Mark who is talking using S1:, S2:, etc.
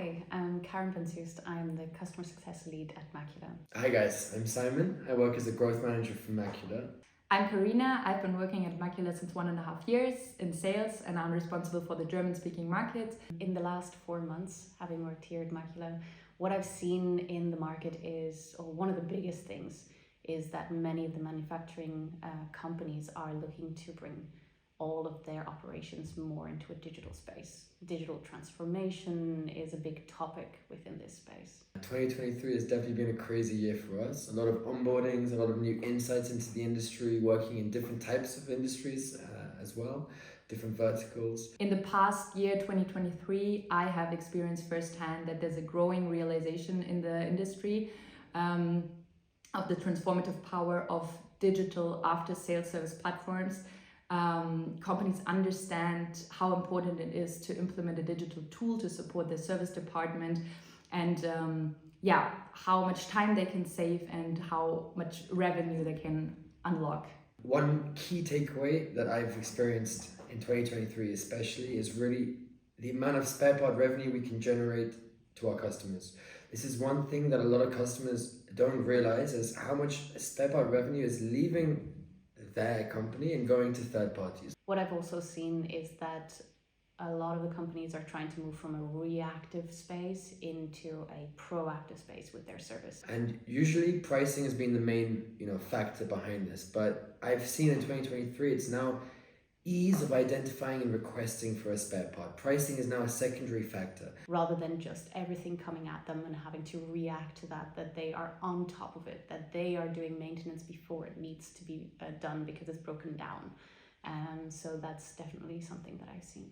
S1: Hi, I'm Karen Benzust. I'm the customer success lead at Makula.
S2: Hi guys, I'm Simon. I work as a growth manager for Makula.
S3: I'm Karina. I've been working at Makula since 1.5 years in sales, and I'm responsible for the German-speaking market.
S1: In the last 4 months, having worked here at Makula, what I've seen in the market is, or one of the biggest things, is that many of the manufacturing companies are looking to bring all of their operations more into a digital space. Digital transformation is a big topic within this space.
S2: 2023 has definitely been a crazy year for us. A lot of onboardings, a lot of new insights into the industry, working in different types of industries as well, different verticals.
S3: In the past year, 2023, I have experienced firsthand that there's a growing realization in the industry of the transformative power of digital after-sales service platforms. Companies understand how important it is to implement a digital tool to support their service department, and how much time they can save and how much revenue they can unlock.
S2: One key takeaway that I've experienced in 2023 especially is really the amount of spare part revenue we can generate to our customers. This is one thing that a lot of customers don't realize, is how much spare part revenue is leaving their company and going to third parties.
S1: What I've also seen is that a lot of the companies are trying to move from a reactive space into a proactive space with their service.
S2: And usually pricing has been the main, factor behind this. But I've seen in 2023, it's now ease of identifying and requesting for a spare part. Pricing is now a secondary factor.
S1: Rather than just everything coming at them and having to react to that they are on top of it, that they are doing maintenance before it needs to be done because it's broken down. So that's definitely something that I've seen.